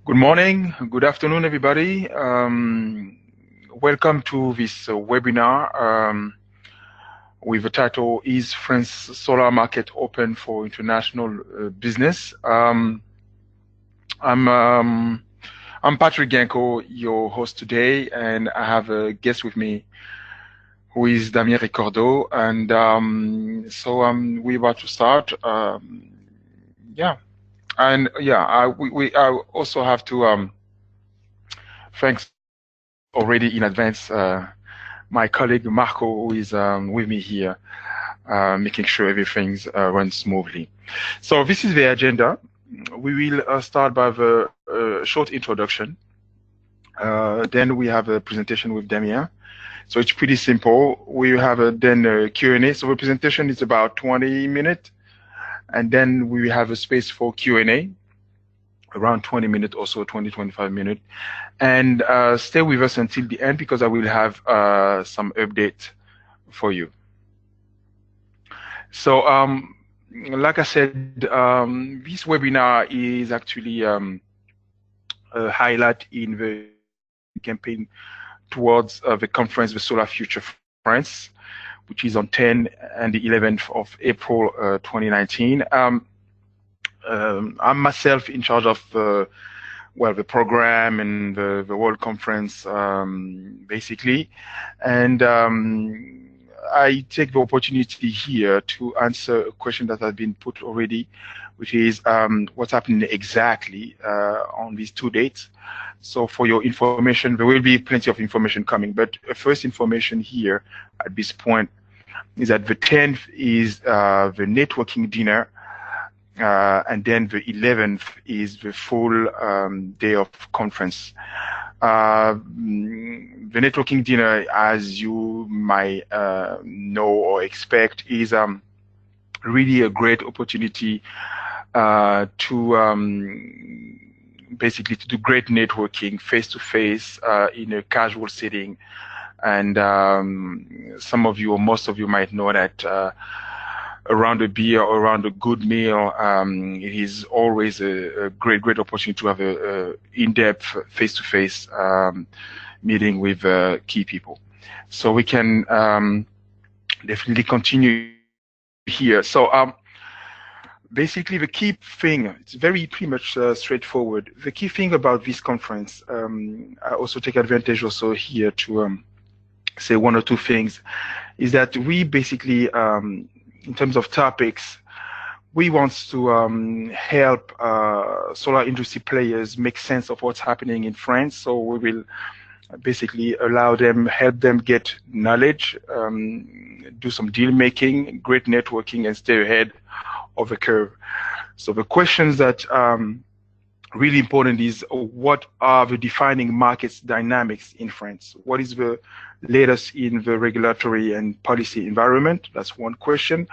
Good morning, good afternoon, everybody. Welcome to this webinar with the title Is France Solar Market Open for International Business? I'm Patrick Genko, your host today, and I have a guest with me who is Damien Ricordo. And we're about to start. I also have to thanks already in advance my colleague Marco, who is with me here, making sure everything runs smoothly. So this is the agenda. We will start by the short introduction. Then we have a presentation with Damien. So it's pretty simple. We have then a Q&A. So the presentation is about 20 minutes. And then we have a space for Q&A, around 20 minutes or so, 25 minutes. And stay with us until the end because I will have some update for you. So like I said, this webinar is actually a highlight in the campaign towards the conference, the Solar Future France, which is on 10 and the 11th of April 2019. I'm myself in charge of the program and the World Conference, basically. And I take the opportunity here to answer a question that has been put already, which is what's happening exactly on these two dates. So for your information, there will be plenty of information coming, but first information here at this point is that the 10th is the networking dinner, and then the 11th is the full day of conference. The networking dinner, as you might know or expect, is really a great opportunity to basically to do great networking face-to-face in a casual setting. And some of you or most of you might know that around a beer or around a good meal, it is always a great opportunity to have a in-depth face-to-face meeting with key people. So we can definitely continue here. So basically the key thing, it's pretty much straightforward. The key thing about this conference, I also take advantage also here to say one or two things, is that we basically, in terms of topics, we want to help solar industry players make sense of what's happening in France. So we will basically help them get knowledge, do some deal making, great networking, and stay ahead of the curve. So the questions that really important is, what are the defining markets dynamics in France? What is the latest in the regulatory and policy environment? That's one question.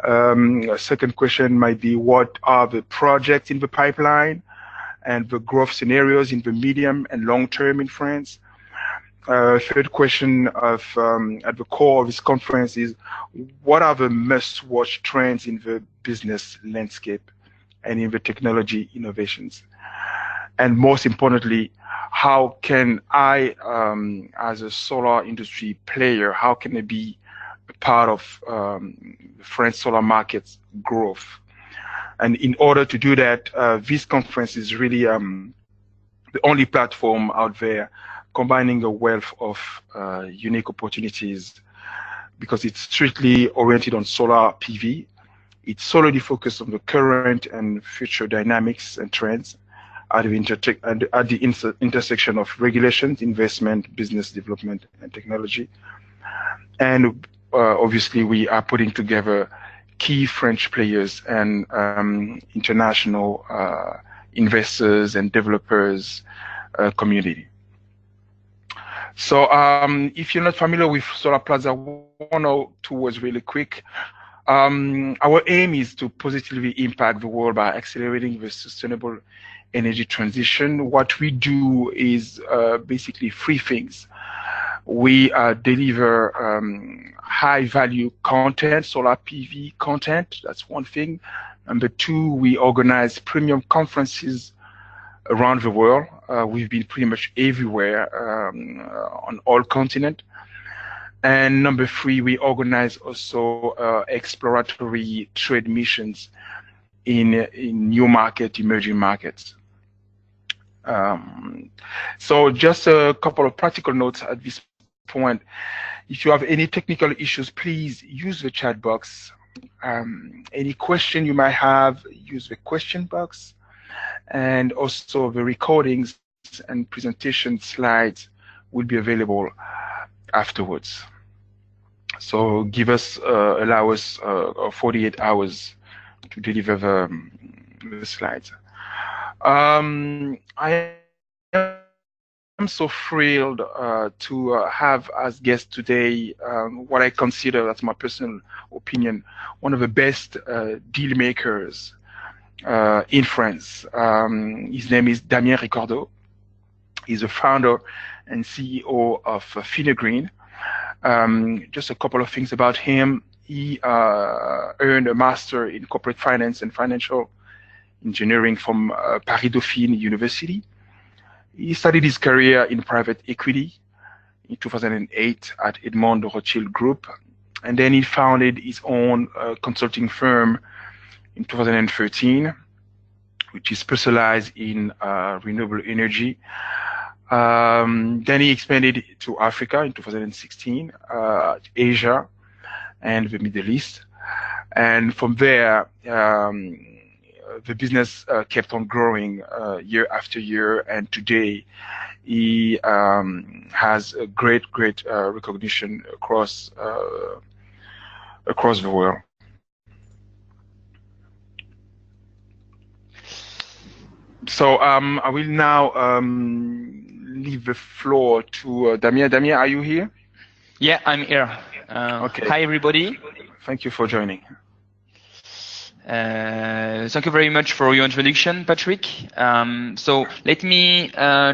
A second question might be, what are the projects in the pipeline and the growth scenarios in the medium and long term in France? Third question at the core of this conference is, what are the must-watch trends in the business landscape and in the technology innovations? And most importantly, how can I, as a solar industry player, how can I be a part of the French solar market's growth? And in order to do that, this conference is really the only platform out there combining a wealth of unique opportunities, because it's strictly oriented on solar PV. It's solely focused on the current and future dynamics and trends at the intersection of regulations, investment, business development, and technology. And obviously, we are putting together key French players and international investors and developers community. So if you're not familiar with Solarplaza, one or two words really quick. Our aim is to positively impact the world by accelerating the sustainable energy transition. What we do is basically three things. We deliver high value content, solar PV content, that's one thing. Number two, we organize premium conferences around the world. We've been pretty much everywhere on all continents. And number three, we organize also exploratory trade missions in new market, emerging markets. So just a couple of practical notes at this point. If you have any technical issues, please use the chat box. Any question you might have, use the question box. And also the recordings and presentation slides will be available afterwards. So allow us 48 hours to deliver the slides. I am so thrilled to have as guest today what I consider, that's my personal opinion, one of the best deal makers in France. His name is Damien Ricordeau. He's the founder and CEO of Finnegan. Just a couple of things about him. He earned a master in corporate finance and financial engineering from Paris Dauphine University. He started his career in private equity in 2008 at Edmond de Rothschild Group, and then he founded his own consulting firm in 2013, which is specialized in renewable energy. Then he expanded to Africa in 2016, Asia, and the Middle East. And from there, the business kept on growing year after year, and today he has a great recognition across the world. So I will now leave the floor to Damien. Damien, are you here? Yeah, I'm here. Okay. Hi, everybody. Thank you for joining. Thank you very much for your introduction, Patrick. So let me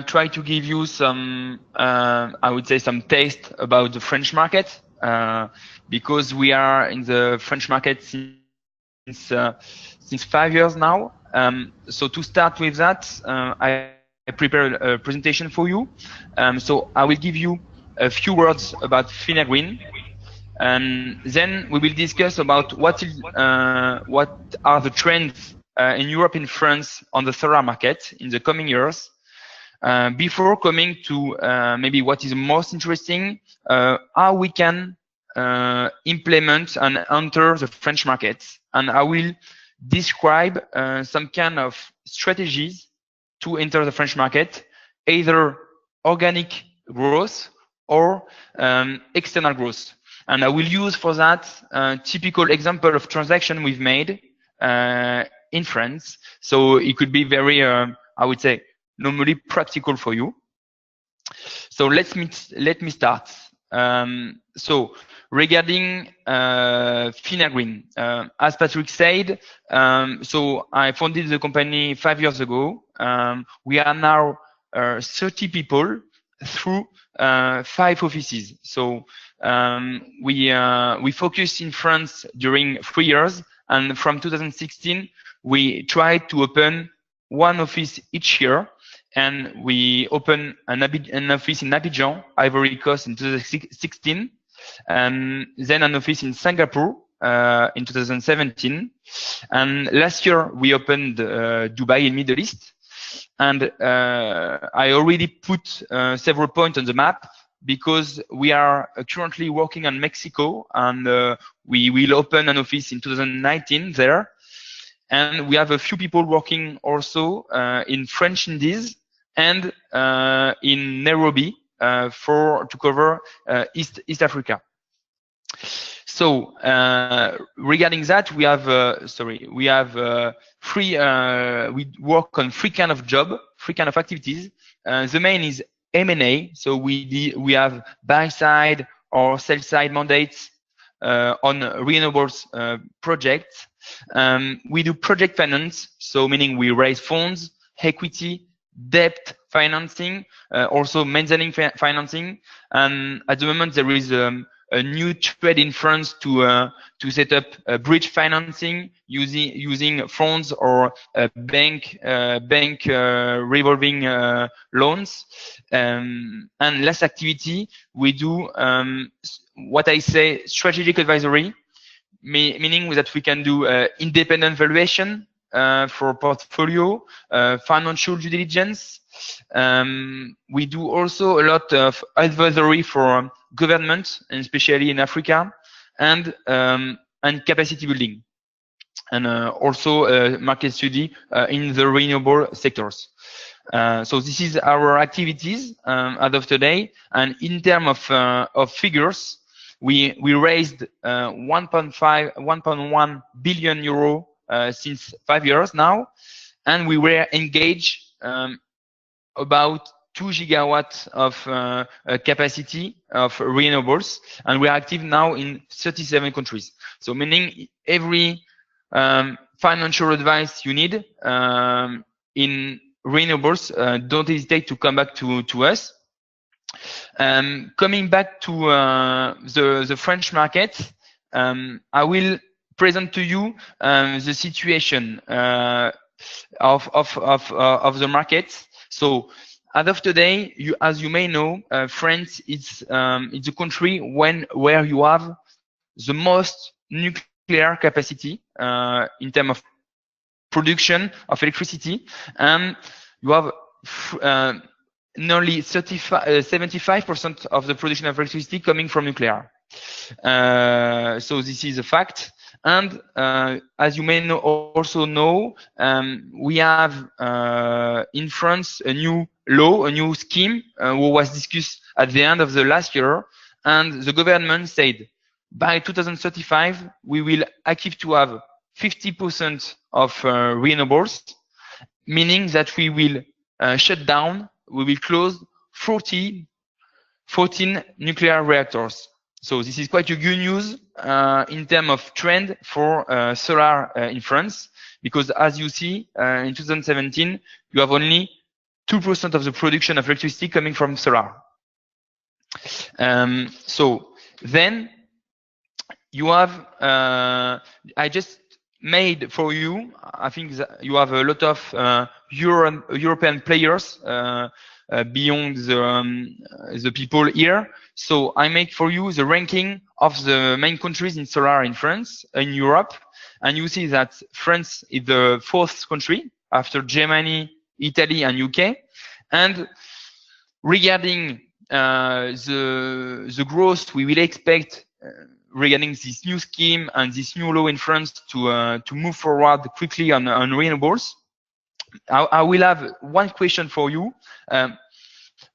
try to give you some, I would say, some taste about the French market, because we are in the French market since 5 years now. So to start with that, I prepared a presentation for you. So I will give you a few words about Finnegan, and then we will discuss about what are the trends in Europe and France on the solar market in the coming years. Before coming to maybe what is most interesting, how we can implement and enter the French market, and I will describe some kind of strategies to enter the French market, either organic growth or external growth. And I will use for that a typical example of transaction we've made in France. So it could be very, I would say, normally practical for you. So let me start. So regarding Finnegan, as Patrick said, so I founded the company 5 years ago. We are now 30 people through 5 offices. So we focused in France during 3 years, and from 2016 we tried to open 1 office each year, and we opened an office in Abidjan, Ivory Coast, in 2016, and then an office in Singapore in 2017, and last year we opened Dubai in Middle East. And I already put several points on the map, because we are currently working on Mexico, and we will open an office in 2019 there. And we have a few people working also in French Indies and in Nairobi to cover East Africa. So regarding that, we have we work on 3 kind of job, 3 kind of activities. The main is M&A. So we have buy side or sell side mandates on renewables projects. We do project finance, so meaning we raise funds, equity, debt financing, also mezzanine financing. And at the moment there is a new trade in France to set up a bridge financing using funds or bank revolving loans. And last activity, we do what I say strategic advisory, meaning that we can do independent valuation for portfolio, financial due diligence. We do also a lot of advisory for government, and especially in Africa, and capacity building, and also market study in the renewable sectors. So this is our activities as of today. And in terms of figures, we raised 1.1 billion euro since 5 years now, and we were engaged about 2 gigawatts of capacity of renewables, and we are active now in 37 countries. So meaning every financial advice you need in renewables, don't hesitate to come back to us. Coming back to the French market, I will present to you the situation of the market. So as of today, as you may know, France it's a country where you have the most nuclear capacity in terms of production of electricity, and you have nearly 75% of the production of electricity coming from nuclear. So this is a fact. And as you may also know, we have in France a new law, a new scheme, who was discussed at the end of the last year, and the government said by 2035 we will achieve to have 50% of renewables, meaning that we will shut down, we will close 14 nuclear reactors. So this is quite a good news in terms of trend for solar in France, because as you see, in 2017, you have only 2% of the production of electricity coming from solar. So then you have, I just made for you, I think that you have a lot of European players beyond the people here. So I make for you the ranking of the main countries in solar in France, in Europe, and you see that France is the 4th country after Germany, Italy, and UK. And regarding the growth we will expect regarding this new scheme and this new law in France to move forward quickly on renewables, I will have one question for you.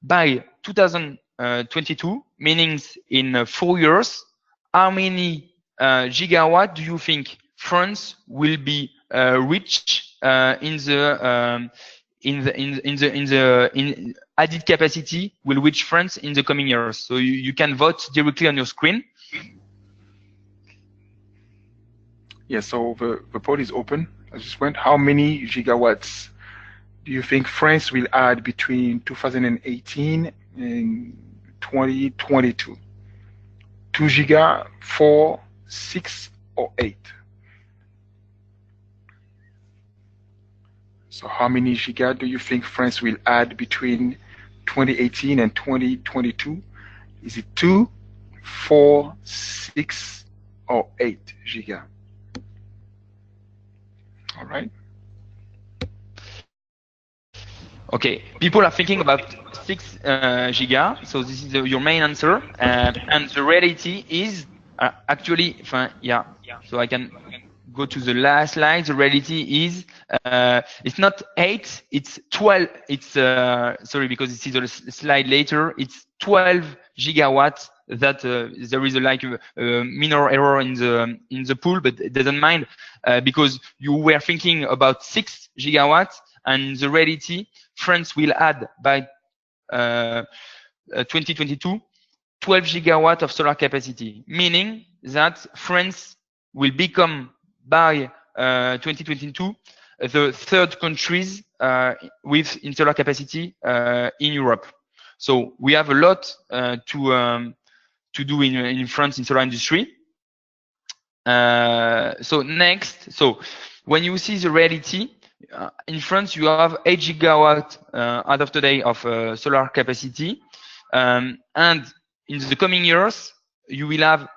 By 2022, meaning in 4 years, how many gigawatt do you think France will be reached in added capacity will reach France in the coming years? So you can vote directly on your screen. Yes, so the poll is open. I just went, how many gigawatts do you think France will add between 2018 and 2022? 2 giga, 4, 6, or 8? So how many giga do you think France will add between 2018 and 2022? Is it 2, 4, 6, or 8 giga? All right. Okay, people are thinking about 6 giga, so this is your main answer, and the reality is actually, yeah. So I can go to the last slide. The reality is it's not 8, it's 12. It's sorry, because this is a slide later. It's 12 gigawatts. That there is like a minor error in the pool, but it doesn't mind because you were thinking about 6 gigawatts, and the reality, France will add by 2022 12 gigawatt of solar capacity, meaning that France will become by 2022 the 3rd countries with solar capacity in Europe. So we have a lot to do in France in solar industry. So next, so when you see the reality, in France you have 8 gigawatt as of today of solar capacity, and in the coming years you will have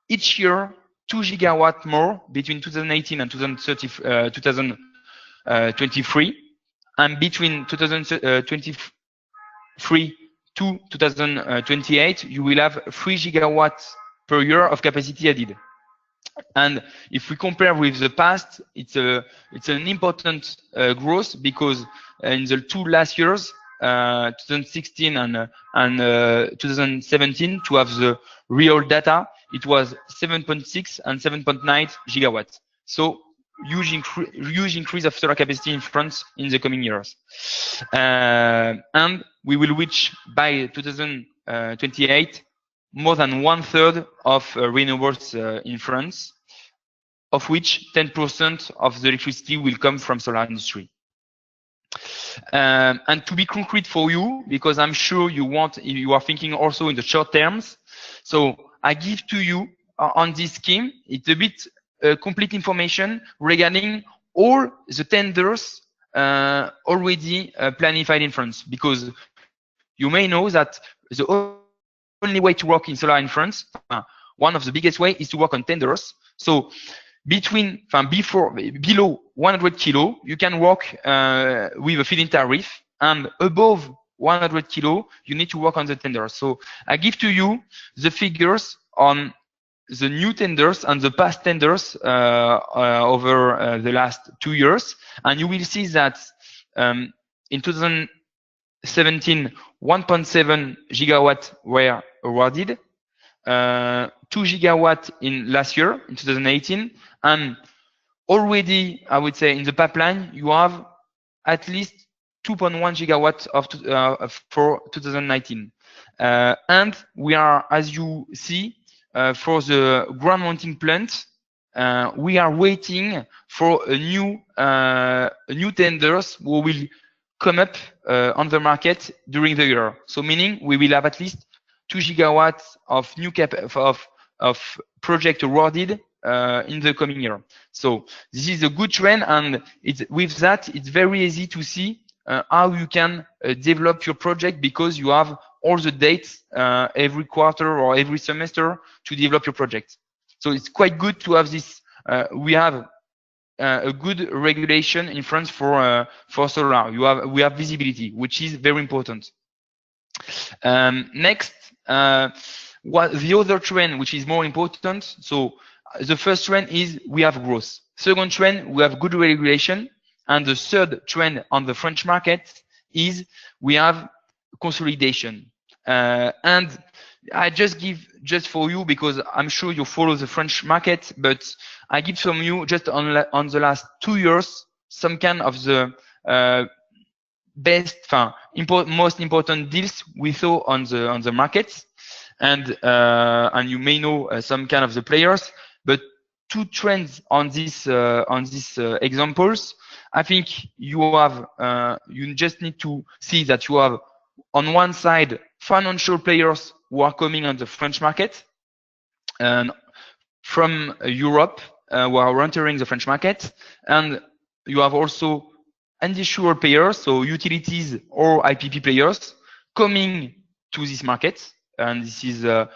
each year 2 gigawatt more between 2018 and 2023, and between 2023 to 2028 you will have 3 gigawatts per year of capacity added. And if we compare with the past, it's an important growth, because in the 2 last years, 2016 and 2017, to have the real data, it was 7.6 and 7.9 gigawatts. So huge increase of solar capacity in France in the coming years. And we will reach by 2028 more than 1/3 of renewables in France, of which 10% of the electricity will come from solar industry. And to be concrete for you, because I'm sure you are thinking also in the short terms, so I give to you on this scheme, it's a bit complete information regarding all the tenders already planified in France, because you may know that the only way to work in solar in France, one of the biggest way, is to work on tenders. So below 100 kilo, you can work with a feed-in tariff, and above 100 kilo, you need to work on the tenders. So I give to you the figures on the new tenders and the past tenders over the last 2 years, and you will see that in 2017, 1.7 gigawatt were awarded, 2 gigawatt in last year, in 2018, and already, I would say, in the pipeline, you have at least 2.1 gigawatt for 2019. And we are, as you see, for the ground mounting plant, we are waiting for a new tenders who will come up on the market during the year. So meaning we will have at least 2 gigawatts of new of project awarded in the coming year. So this is a good trend, and with that it's very easy to see how you can develop your project, because you have all the dates every quarter or every semester to develop your project. So it's quite good to have this. We have a good regulation in France for solar. We have visibility, which is very important. Next, what the other trend, which is more important. So the first trend is we have growth. Second trend, we have good regulation, and the third trend on the French market is we have consolidation. And I just give for you, because I'm sure you follow the French market, but I give from you just on the last 2 years some kind of the most important deals we saw on the market, and you may know some kind of the players, but 2 trends on these examples. I think you have you just need to see that you have on one side financial players who are coming on the French market, and from Europe who are entering the French market, and you have also industrial players, so utilities or IPP players coming to this market, and this is the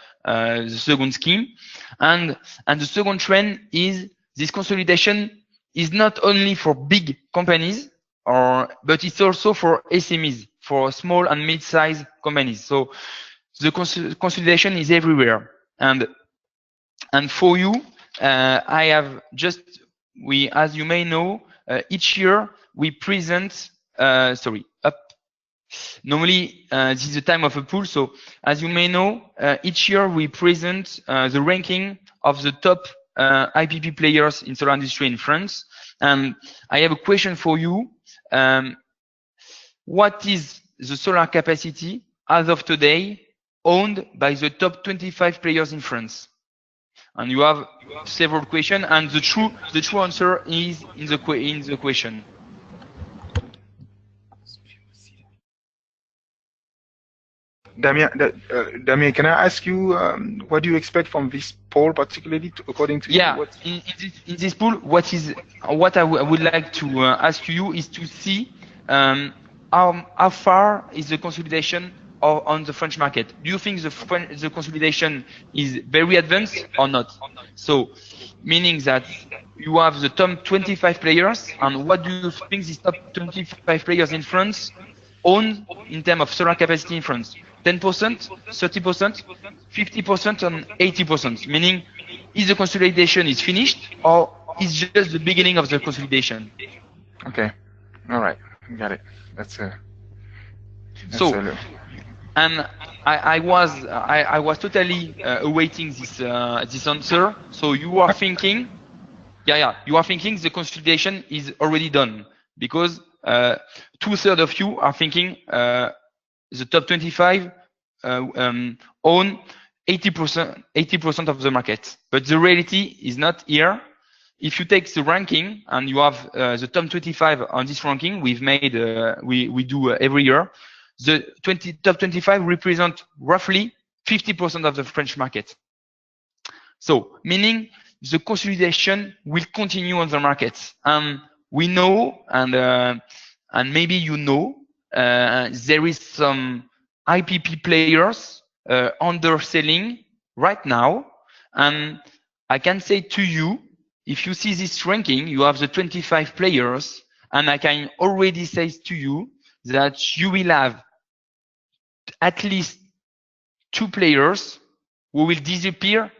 second scheme. And the second trend is this consolidation is not only for big companies, but it's also for SMEs, for small and mid-sized companies. So the consolidation is everywhere. And for you, I have as you may know, each year we present, normally this is the time of a pool. So as you may know, each year we present the ranking of the top IPP players in solar industry in France. And I have a question for you. What is the solar capacity as of today owned by the top 25 players in France? And you have several questions, and the true answer is in the question. Damien, can I ask you what do you expect from this poll, particularly according to you? Yeah, in this pool, what I would like to ask you is to see how far is the consolidation on the French market. Do you think the consolidation is very advanced or not? So, meaning that you have the top 25 players, and what do you think these top 25 players in France own in terms of solar capacity in France? 10%, 30%, 50%, and 80%, meaning is the consolidation is finished or is just the beginning of the consolidation? Okay, all right, got it. That's so. And I was totally awaiting this answer. So you are thinking, you are thinking the consolidation is already done, because 2/3 of you are thinking the top 25 own 80% of the market. But the reality is not here. If you take the ranking and you have the top 25 on this ranking, we've made we do every year. The top 25 represent roughly 50% of the French market. So, meaning the consolidation will continue on the market. We know, and maybe you know, there is some IPP players underselling right now. And I can say to you, if you see this ranking, you have the 25 players, and I can already say to you that you will have at least 2 players who will disappear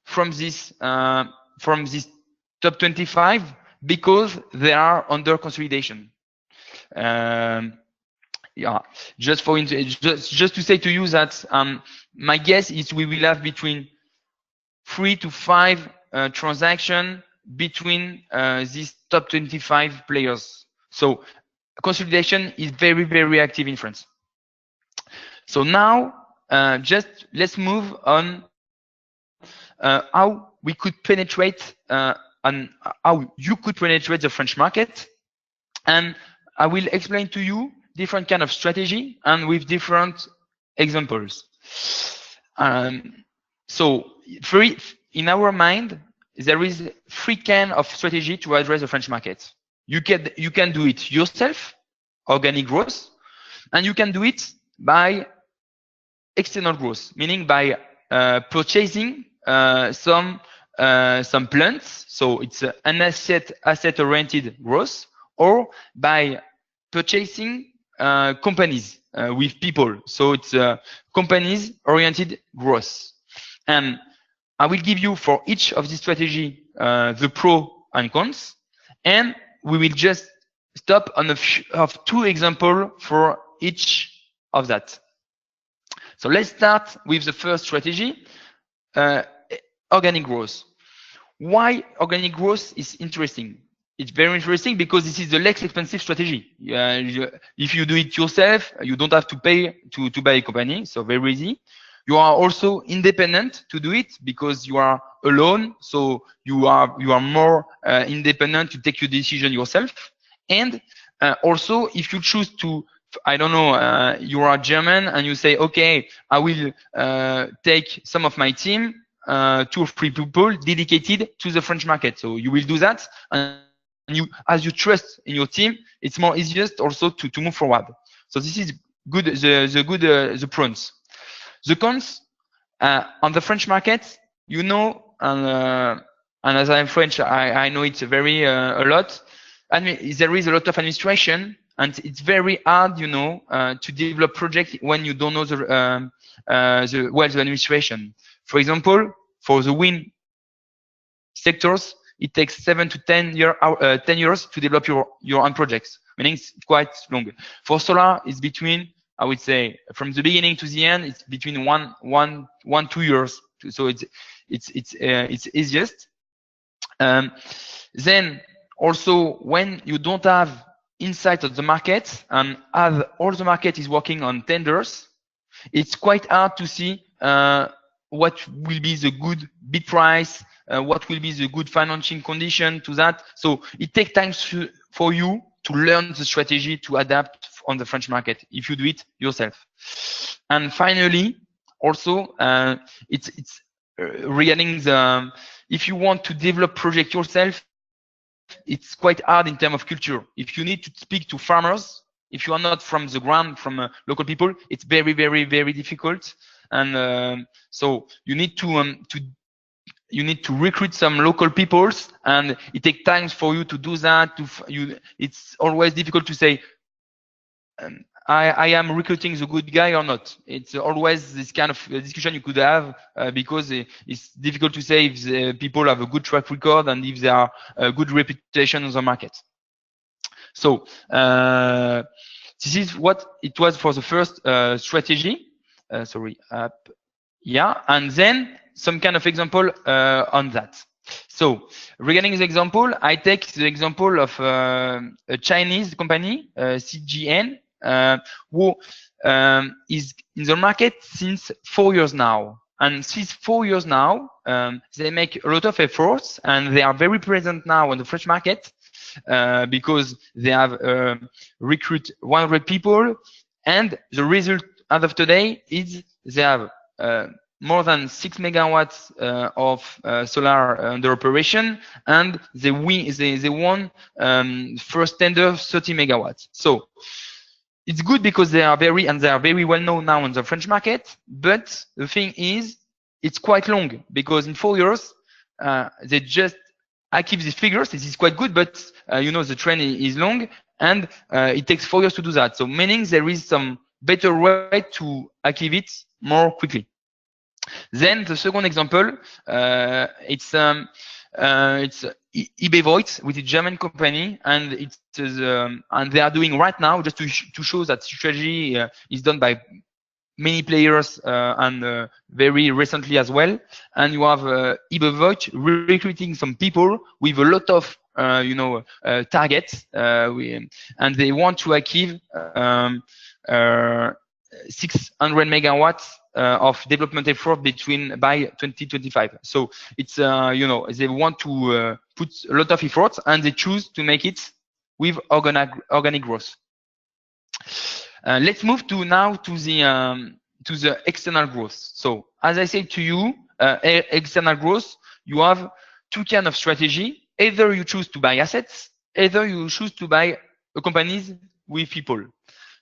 from this top 25 because they are under consolidation. Just to say to you that my guess is we will have between 3 to 5 transactions between these top 25 players. So consolidation is very, very active in France. So now, just let's move on how we could penetrate and how you could penetrate the French market. And I will explain to you different kind of strategy and with different examples. So in our mind, there is 3 kind of strategy to address the French market. You can do it yourself, organic growth, and you can do it by external growth, meaning by purchasing some plants. So it's an asset-oriented growth, or by purchasing companies with people. So it's companies-oriented growth. And I will give you for each of these strategy the pro and cons, and we will just stop on of 2 examples for each of that. So let's start with the first strategy, organic growth. Why organic growth is interesting? It's very interesting because this is the less expensive strategy. If you do it yourself, you don't have to pay to buy a company, so very easy. You are also independent to do it because you are alone, so you are more independent to take your decision yourself. And also, if you choose to, I don't know, you are German and you say, okay, I will take some of my team, 2 or 3 people dedicated to the French market. So you will do that, and as you trust in your team, it's more easiest also to move forward. So this is good. The pros. The cons on the French market, you know, and as I'm French, I know it very a lot. I mean, there is a lot of administration, and it's very hard, you know, to develop projects when you don't know the administration. For example, for the wind sectors, it takes 7 to 10 years to develop your own projects, meaning it's quite long. For solar, it's between, I would say, from the beginning to the end, it's between 2 years. So it's easiest. Then also, when you don't have insight of the market and as all the market is working on tenders, it's quite hard to see what will be the good bid price, what will be the good financing condition to that. So it takes time for you to learn the strategy to adapt on the French market if you do it yourself. And finally, also, it's regarding the if you want to develop project yourself, it's quite hard in terms of culture. If you need to speak to farmers, if you are not from the ground, from local people, it's very difficult. And so you need to recruit some local peoples, and it takes time for you to do that. It's always difficult to say, I am recruiting the good guy or not. It's always this kind of discussion you could have because it's difficult to say if the people have a good track record and if they are a good reputation on the market. So this is what it was for the first strategy. Yeah, and then some kind of example on that. So regarding the example, I take the example of a Chinese company, CGN, who is in the market since 4 years now. And since 4 years now, they make a lot of efforts, and they are very present now on the French market because they have recruit 100 people, and the result as of today is they have more than 6 megawatts of solar under operation, and they won first tender 30 megawatts. So it's good because they are very well known now on the French market. But the thing is, it's quite long because in 4 years they just achieve these figures. This is quite good, but you know, the trend is long, and it takes 4 years to do that. So meaning there is some better way to achieve it more quickly. Then the second example, it's eBevoit, with a German company, and and they are doing right now, just to show that strategy is done by many players and very recently as well. And you have eBevoit recruiting some people with a lot of targets, and they want to achieve 600 megawatts of development effort by 2025. So it's they want to put a lot of efforts, and they choose to make it with organic growth. Let's move now to the external growth. So as I said to you, external growth, you have two kinds of strategy. Either you choose to buy assets, either you choose to buy companies with people.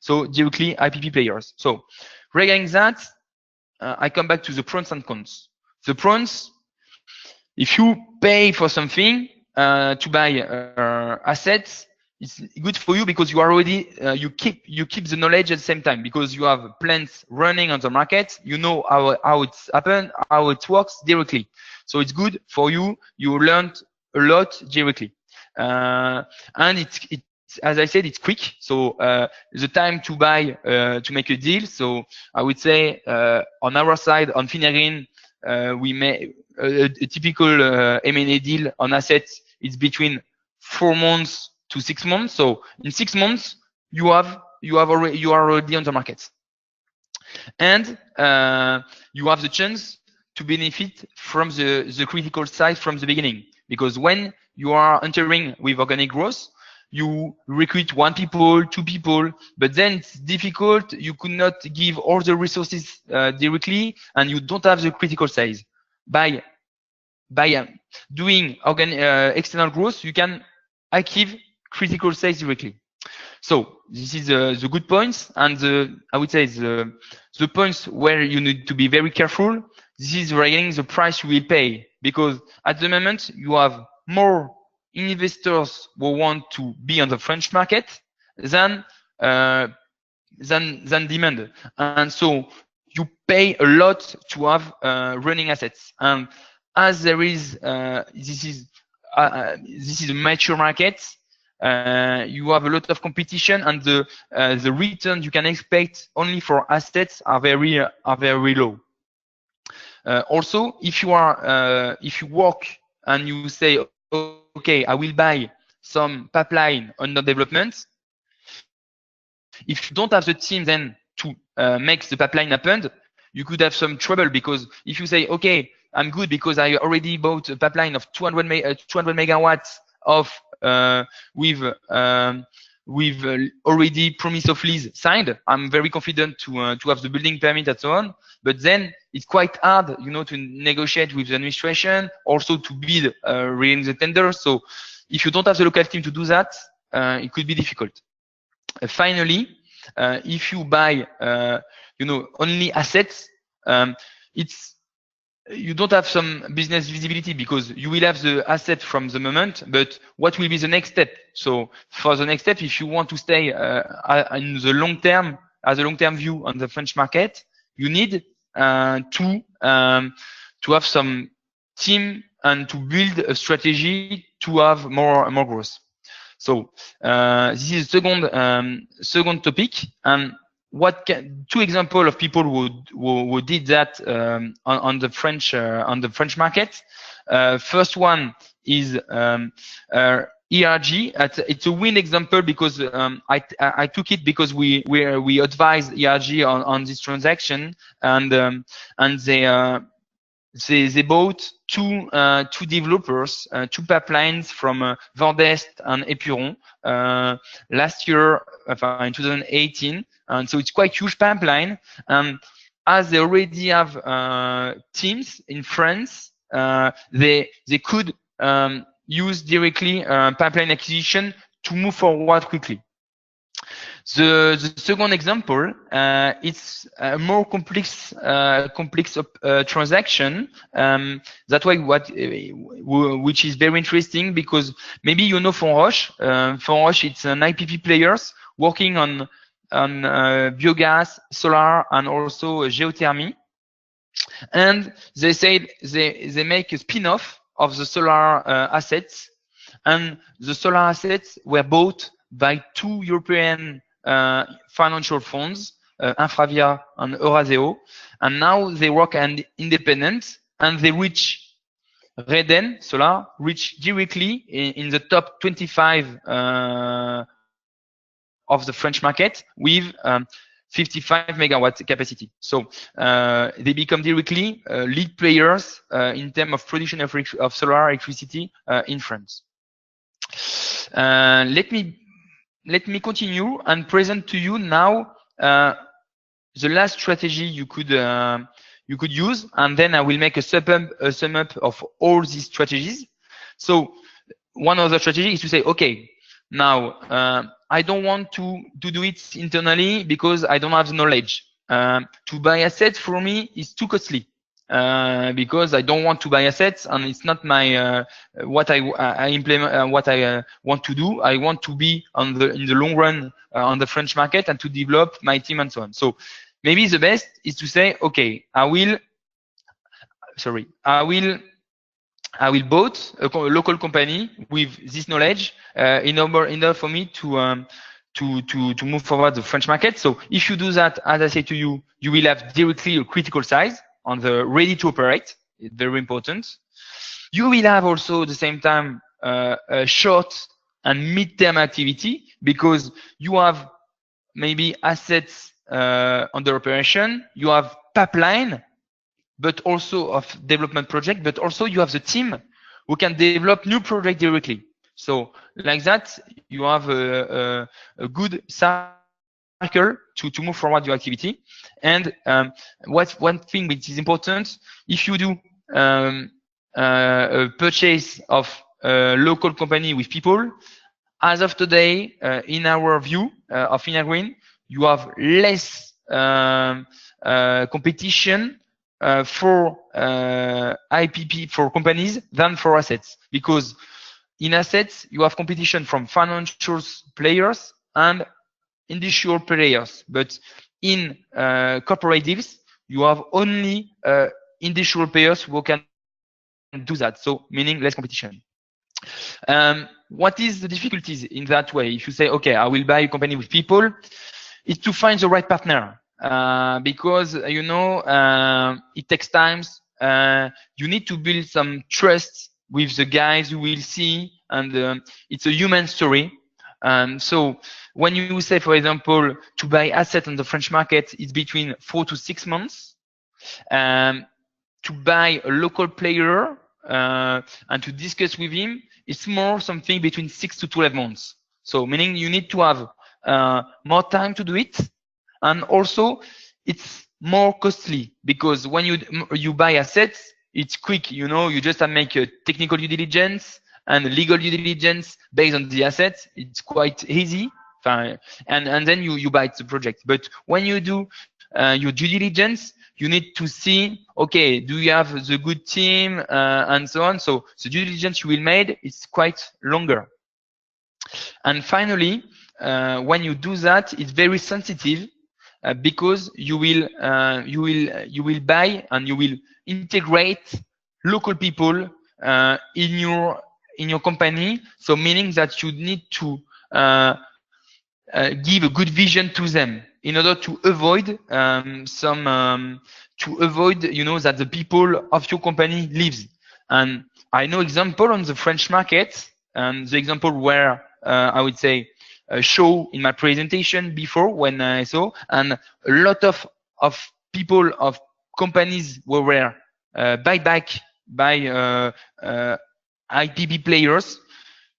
So directly IPP players. So regarding that, I come back to the pros and cons. The pros, if you pay for something to buy assets, it's good for you because you already you keep the knowledge at the same time, because you have plants running on the market. You know how it's happened, how it works directly. So it's good for you. You learned a lot directly, and it's as I said, it's quick. So the time to buy to make a deal. So I would say on our side, on Finnegan, we make a typical M&A deal on assets. It's between 4 months to 6 months. So in 6 months, you are already on the market, and you have the chance to benefit from the critical size from the beginning. Because when you are entering with organic growth, you recruit 1 people, 2 people, but then it's difficult. You could not give all the resources directly, and you don't have the critical size. By doing external growth, you can achieve critical size directly. So this is the good points, and I would say the points where you need to be very careful. This is regarding the price you will pay, because at the moment you have more investors who want to be on the French market than demand, and so you pay a lot to have running assets. And as there is this is a mature market, you have a lot of competition, and the return you can expect only for assets are very low. Also, if you work and you say, okay, I will buy some pipeline under development. If you don't have the team then to make the pipeline happen, you could have some trouble, because if you say, okay, I'm good because I already bought a pipeline of 200 megawatts of with with already promise of lease signed. I'm very confident to have the building permit and so on. But then it's quite hard, you know, to negotiate with the administration, also to bid really the tender. So if you don't have the local team to do that, it could be difficult. Finally, if you buy, you know, only assets, you don't have some business visibility because you will have the asset from the moment, but what will be the next step? So for the next step, if you want to stay in the long term, as a long-term view on the French market, you need to have some team and to build a strategy to have more growth. So this is the second topic. And two examples of people who did that on the French market. First one is ERG. It's a win example because I took it because we advised ERG on this transaction, and they bought two developers, two pipelines from Vendest and Épuron last year, in 2018. And so it's quite huge pipeline. As they already have teams in France, they could use directly pipeline acquisition to move forward quickly. The second example, it's a more complex transaction. That's why which is very interesting, because maybe you know Fonroche. Fonroche, it's an IPP players working on biogas, solar, and also geothermy. And they said they make a spin-off of the solar assets, and the solar assets were bought by two European financial funds, Infravia and Eurazeo, and now they work independent, and they Reden Solar reach directly in the top 25 of the French market with 55 megawatt capacity. So they become directly lead players in terms of production of solar electricity in France. Let me continue and present to you now the last strategy you could use, and then I will make a sum up of all these strategies. So one other strategy is to say, okay, now I don't want to do it internally because I don't have the knowledge. To buy assets for me is too costly. Because I don't want to buy assets, and it's not my what I implement, what I want to do. I want to be in the long run on the French market and to develop my team and so on. So maybe the best is to say, okay, I will bought a local company with this knowledge in order for me to move forward the French market. So if you do that, as I say to you, you will have directly a critical size on the ready to operate. It's very important. You will have also at the same time a short and mid-term activity, because you have maybe assets under operation, you have pipeline, but also of development project, but also you have the team who can develop new project directly. So like that, you have a good cycle to move forward your activity. And one thing which is important, if you do a purchase of a local company with people, as of today, in our view of Finnegan, you have less competition for IPP for companies than for assets, because in assets you have competition from financial players and industrial players, but in corporate deals you have only industrial players who can do that, so meaning less competition. What is the difficulties in that way? If you say, okay, I will buy a company with people, it's to find the right partner. Because you know it takes time. You need to build some trust with the guys you will see, and it's a human story. So when you say, for example, to buy asset on the French market, it's between 4 to 6 months. To buy a local player and to discuss with him, it's more something between 6 to 12 months. So meaning you need to have more time to do it, and also it's more costly because when you buy assets, it's quick. You just have to make a technical due diligence and a legal due diligence based on the assets. It's quite easy, and then you buy the project. But when you do your due diligence, you need to see, okay, do you have the good team and so on. So the due diligence you will made is quite longer. And finally, when you do that, it's very sensitive because you will buy and you will integrate local people in your company. So meaning that you need to give a good vision to them in order to avoid that the people of your company leaves. And I know example on the French market, and the example where I would say show in my presentation before when I saw, and a lot of people of companies were buyback by IPP players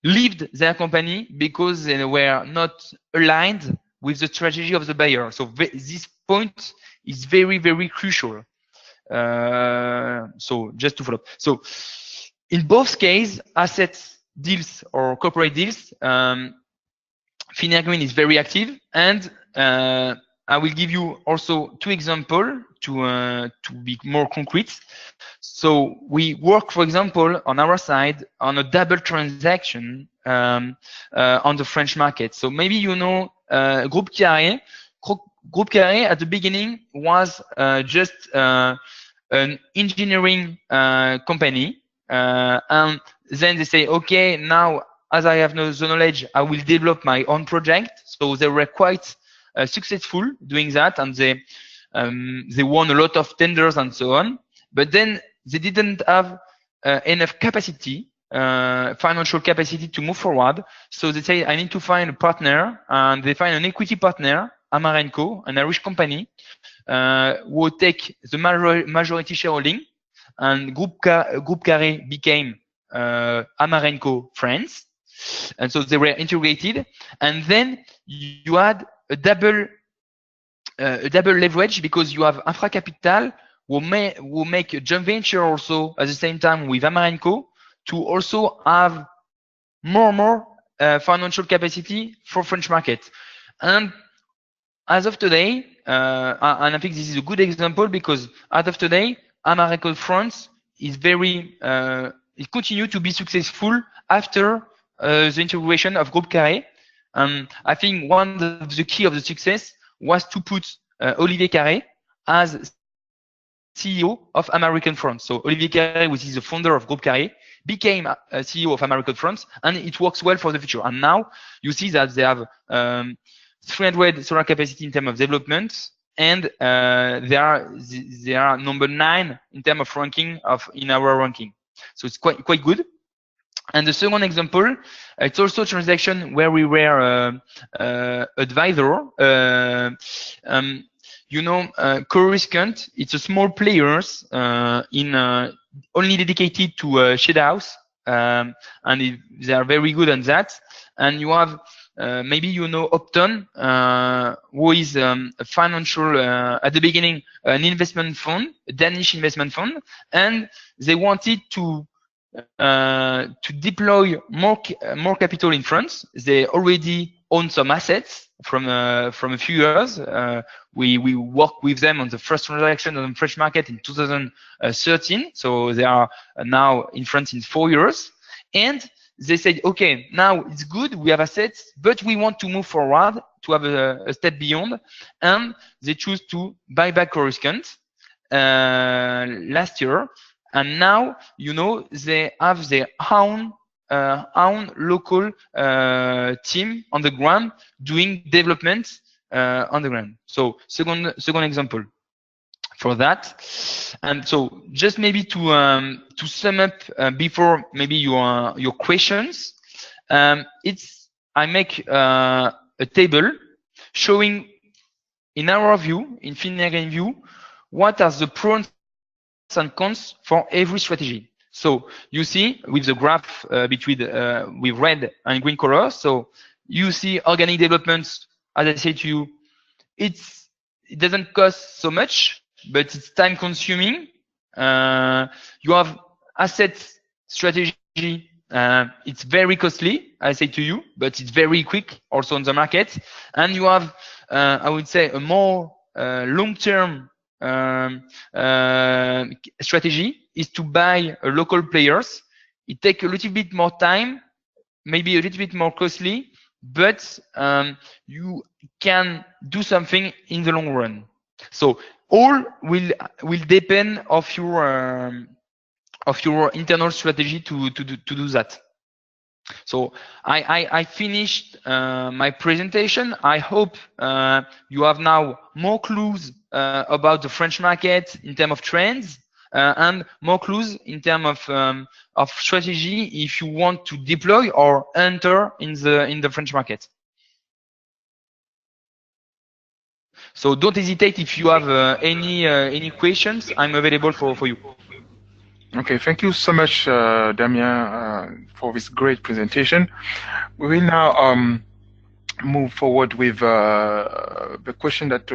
left their company because they were not aligned with the strategy of the buyer. So this point is very, very crucial. So just to follow up. So in both cases, assets deals or corporate deals, Finnegan is very active, and I will give you also two examples to be more concrete. So we work, for example, on our side on a double transaction on the French market. So maybe you know Groupe Carré. Groupe Carré at the beginning was just an engineering company, and then they say, okay, now as I have the knowledge, I will develop my own project. So they were quite successful doing that, and they won a lot of tenders and so on. But then they didn't have enough capacity, financial capacity to move forward. So they say, I need to find a partner, and they find an equity partner, Amarenco, an Irish company, who would take the majority shareholding, and Groupe Carré became Amarenco France. And so they were integrated, and then you had a double leverage because you have Infra Capital who make a joint venture also at the same time with Amarenco to also have more financial capacity for French market. And as of today, and I think this is a good example because as of today, Amarenco France is it continues to be successful after the integration of Groupe Carré. I think one of the key of the success was to put Olivier Carré as CEO of American France. So Olivier Carré, which is the founder of Groupe Carré, became CEO of American France, and it works well for the future. And now you see that they have 300 solar capacity in terms of development, and they are number 9 in terms of ranking in our ranking. So it's quite good. And the second example, it's also a transaction where we were advisor. Coruscant, it's a small players only dedicated to shed house, and they are very good on that. And you have maybe you know Upton, who is a financial at the beginning an investment fund, a Danish investment fund, and they wanted to deploy more capital in France. They already own some assets from a few years. We worked with them on the first transaction on the French market in 2013. So they are now in France in 4 years. And they said, okay, now it's good, we have assets, but we want to move forward to have a step beyond. And they choose to buy back Coruscant last year. And now, they have their own local team on the ground doing development on the ground. So second example for that. And so just maybe to sum up before maybe your questions, I make a table showing in our view, in Finnegan view, what are the pros and cons for every strategy. So you see with the graph between with red and green color. So You see organic developments, as I say to you, it doesn't cost so much, but it's time consuming. You have asset strategy. It's very costly, I say to you, but it's very quick also on the market. And you have, I would say, a more long-term strategy is to buy local players. It takes a little bit more time, maybe a little bit more costly, but you can do something in the long run. So all will depend of your internal strategy to do that. So I finished my presentation. I hope you have now more clues about the French market in terms of trends and more clues in terms of strategy if you want to deploy or enter in the French market. So don't hesitate if you have any questions. I'm available for you. Okay, thank you so much, Damien, for this great presentation. We will now move forward with the question that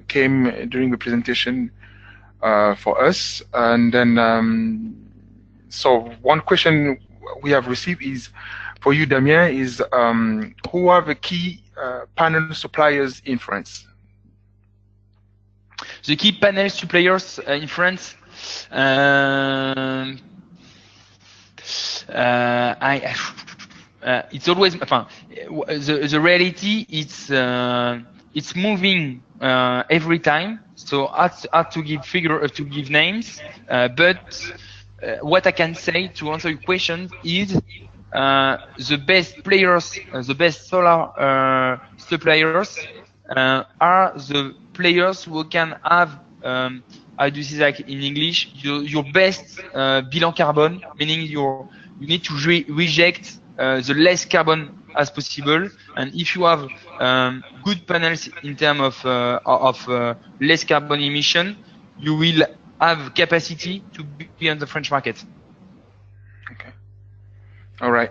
came during the presentation for us. And then, so one question we have received is for you, Damien, is who are the key panel suppliers in France? The key panel suppliers in France, it's always the reality. It's moving every time. So hard to give names. But what I can say to answer your question is the best players, the best solar suppliers are the players who can have, how do you say that in English, your best bilan carbone, meaning you need to reject the less carbon as possible. And if you have good panels in terms of less carbon emission, you will have capacity to be on the French market. Okay. All right.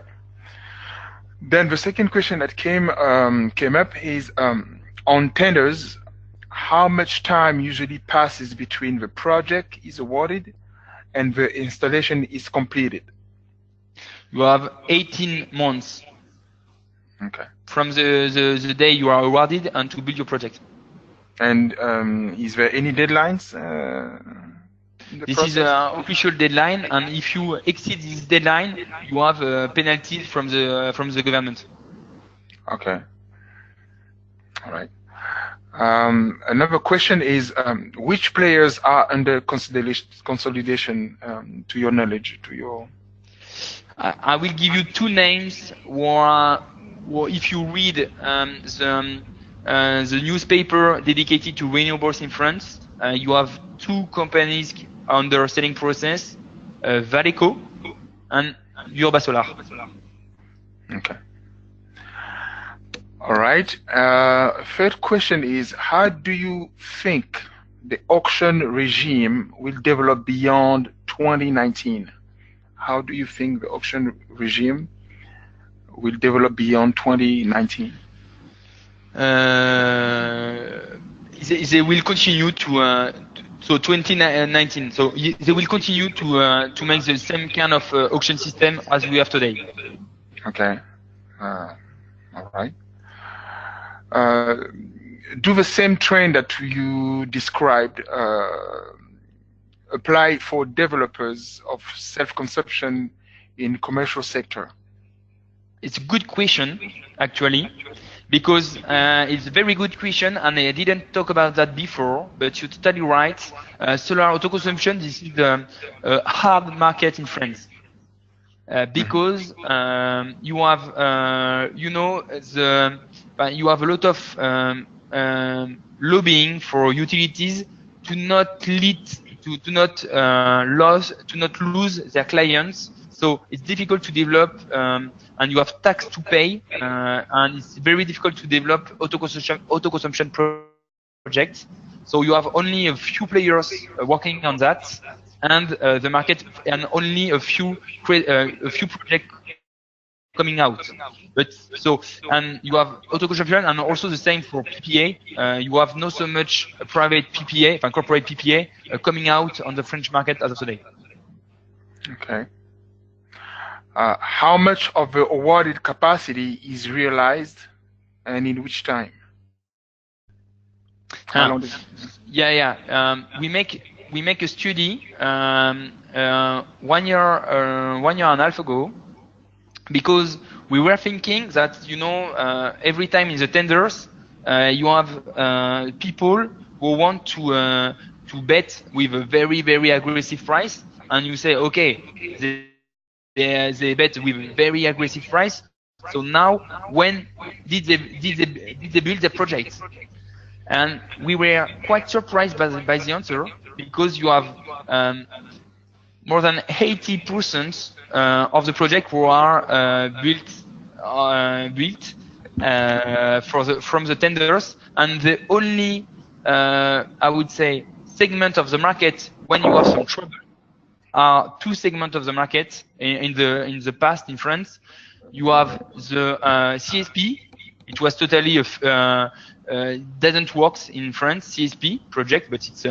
Then the second question that came up is on tenders, how much time usually passes between the project is awarded and the installation is completed? You have 18 months. Okay. From the day you are awarded and to build your project. And is there any deadlines? This is an official deadline, and if you exceed this deadline, you have penalties from the government. Okay. All right. Another question is which players are under consolidation to your knowledge, to your? I will give you two names where if you read the newspaper dedicated to renewables in France, you have two companies under selling process, Valeco and Urba Solar. Okay. All right. Third question is, how do you think the auction regime will develop beyond 2019? How do you think the auction regime will develop beyond 2019? They will continue to so 2019. So they will continue to make the same kind of auction system as we have today. Okay. All right. Do the same trend that you described apply for developers of self-consumption in commercial sector? It's a good question, actually, because it's a very good question, and I didn't talk about that before, but you're totally right. Solar autoconsumption, this is the hard market in France. Because you have, you have a lot of lobbying for utilities to not lose their clients. So it's difficult to develop, and you have tax to pay, and it's very difficult to develop autoconsumption projects. So you have only a few players working on that, and the market, and only a few projects coming out. But so, and you have Autoconsumption, and also the same for PPA. You have not so much private PPA, corporate PPA, coming out on the French market as of today. Okay. How much of the awarded capacity is realized, and in which time? How long does we make a study 1 year 1.5 years ago, because we were thinking that every time in the tenders you have people who want to bet with a very, very aggressive price, and you say, okay, they bet with a very aggressive price. So now, when did they build the project? And we were quite surprised by the answer, because you have more than 80% of the project who are built from the tenders, and the only I would say segment of the market when you have some trouble are two segments of the market in the past in France. You have the CSP. It was totally doesn't work in France, CSP project, but it's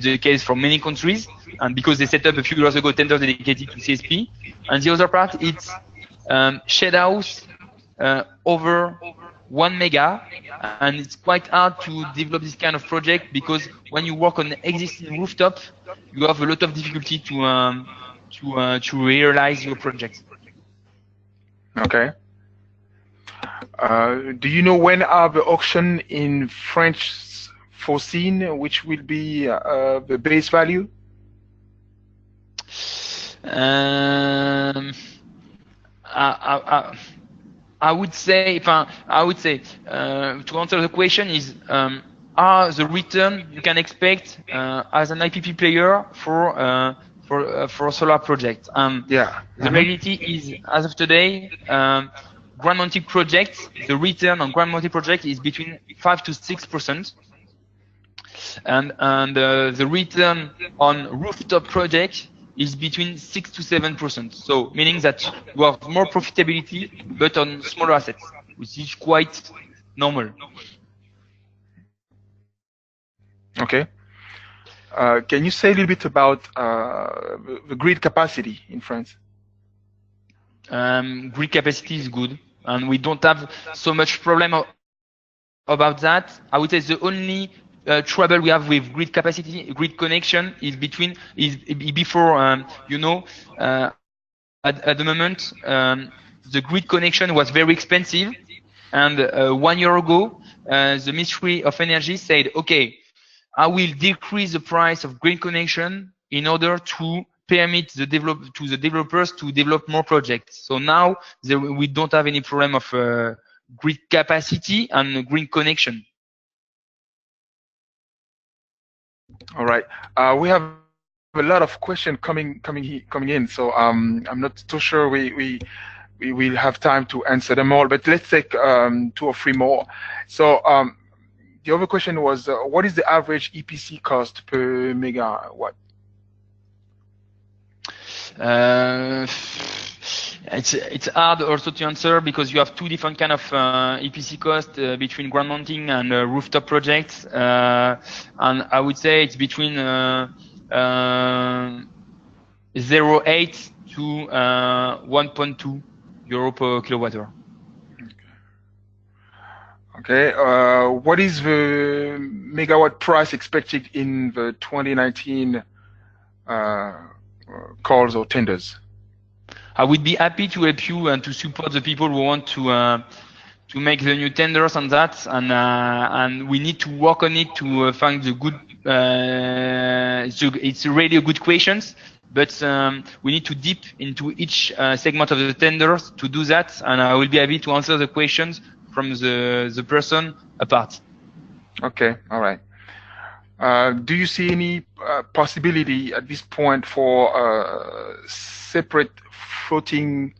the case for many countries, and because they set up a few years ago tenders dedicated to CSP. And the other part, it's shed house over 1 mega, and it's quite hard to develop this kind of project, because when you work on existing rooftop, you have a lot of difficulty to realize your project. Okay. Do you know when are the auction in French foreseen, which will be the base value? I would say, to answer the question is, are the return you can expect as an IPP player for a solar project? The reality is, as of today, ground mounted projects, the return on ground mounted project is between 5 to 6%, and the return on rooftop project is between 6 to 7%. So meaning that you have more profitability, but on smaller assets, which is quite normal. Okay. Can you say a little bit about the grid capacity in France? Grid capacity is good, and we don't have so much problem about that. I would say the only trouble we have with grid capacity, grid connection, is before at the moment the grid connection was very expensive, and 1 year ago the Ministry of Energy said, okay, I will decrease the price of grid connection in order to permit the developers to develop more projects. So now we don't have any problem of grid capacity and grid connection. All right. We have a lot of questions coming in, so I'm not too sure we will have time to answer them all, but let's take 2 or 3 more. So the other question was, what is the average EPC cost per megawatt? It's hard also to answer, because you have 2 different kind of EPC cost between ground mounting and rooftop projects, and I would say it's between 0.8 to 1.2 euro per kilowatt-hour. Okay. What is the megawatt price expected in the 2019 calls or tenders? I would be happy to help you and to support the people who want to make the new tenders on that, and we need to work on it to find the good. It's really a good questions, but we need to deep into each segment of the tenders to do that, and I will be happy to answer the questions from the person apart. Okay, all right. Do you see any possibility at this point for separate floating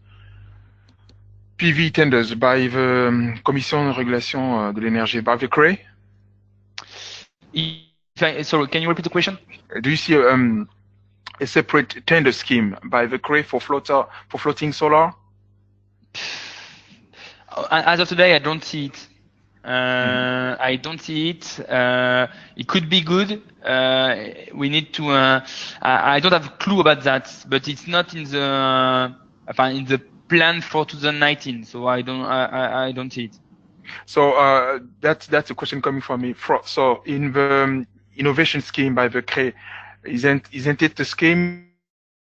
PV tenders by the Commission de Régulation de l'Énergie, by the CRE? Sorry, can you repeat the question? Do you see a separate tender scheme by the CRE for floating solar? As of today, I don't see it. I don't see it. It could be good. We need to. I don't have a clue about that, but it's not in the plan for 2019. So I don't see it. So that's a question coming from me. So in the innovation scheme by the CRE, isn't it the scheme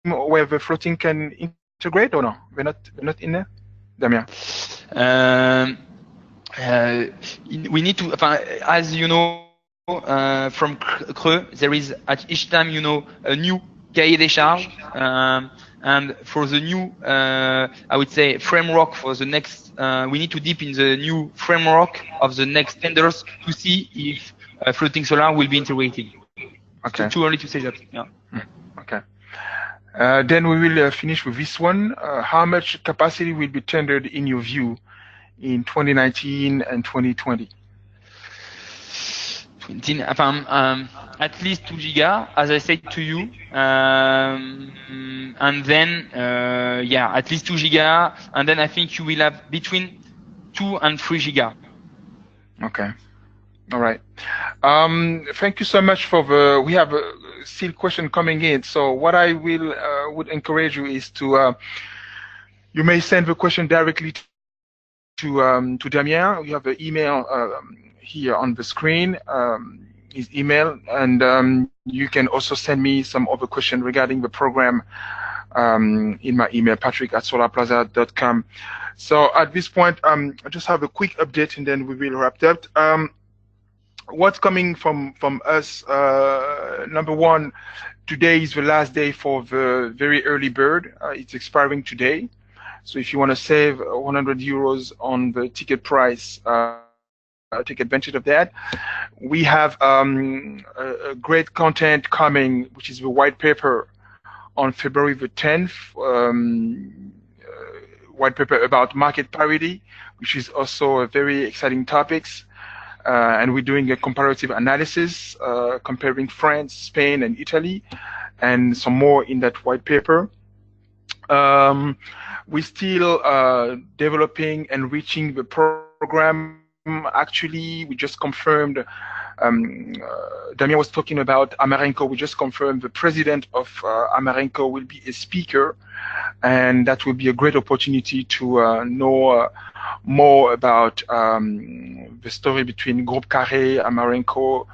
where the floating can integrate or no? We're not in there, Damien. We need to, as you know, from Creux, there is at each time, a new cahier des charges, and for the new, I would say, framework for the next, we need to dip in the new framework of the next tenders to see if floating solar will be integrated. Okay. It's too early to say that. Yeah. Okay. Then we will finish with this one. How much capacity will be tendered in your view in 2019 and 2020? At least 2 giga, as I said to you, and then at least 2 giga, and then I think you will have between 2 and 3 giga. Okay. All right. Thank you so much for we have still question coming in. So what I will would encourage you is to you may send the question directly to Damien. We have the email here on the screen, his email, and you can also send me some other question regarding the program in my email, patrick@solarplaza.com. So at this point, I just have a quick update and then we will wrap up. What's coming from us? Number one, today is the last day for the very early bird. It's expiring today. So if you want to save 100 euros on the ticket price, take advantage of that. We have a great content coming, which is the white paper on February the 10th. White paper about market parity, which is also a very exciting topics. And we're doing a comparative analysis, comparing France, Spain, and Italy, and some more in that white paper. We're still developing and reaching the program. Actually, we just confirmed, Damien was talking about Amarenco. We just confirmed the president of Amarenco will be a speaker, and that will be a great opportunity to know more about the story between Groupe Carré, Amarenco,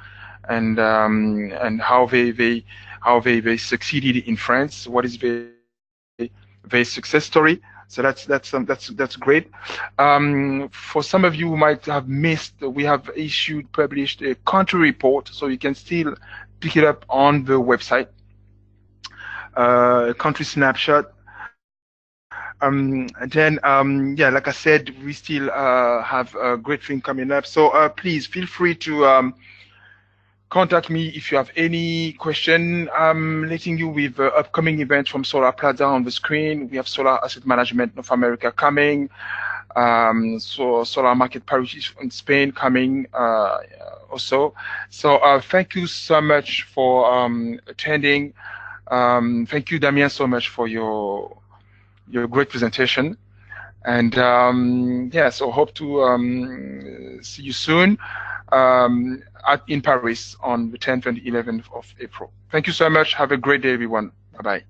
and how they succeeded in France. What is their success story? So that's great. For some of you who might have missed, we have published a country report, so you can still pick it up on the website. Country snapshot. And then, like I said, we still have a great thing coming up. So please feel free to contact me if you have any question. I'm letting you with upcoming events from Solarplaza on the screen. We have Solar Asset Management North America coming. So Solar Market Paris in Spain coming also. So thank you so much for attending. Thank you, Damien, so much for your great presentation. And so hope to see you soon in Paris on the 10th and 11th of April. Thank you so much. Have a great day, everyone. Bye-bye.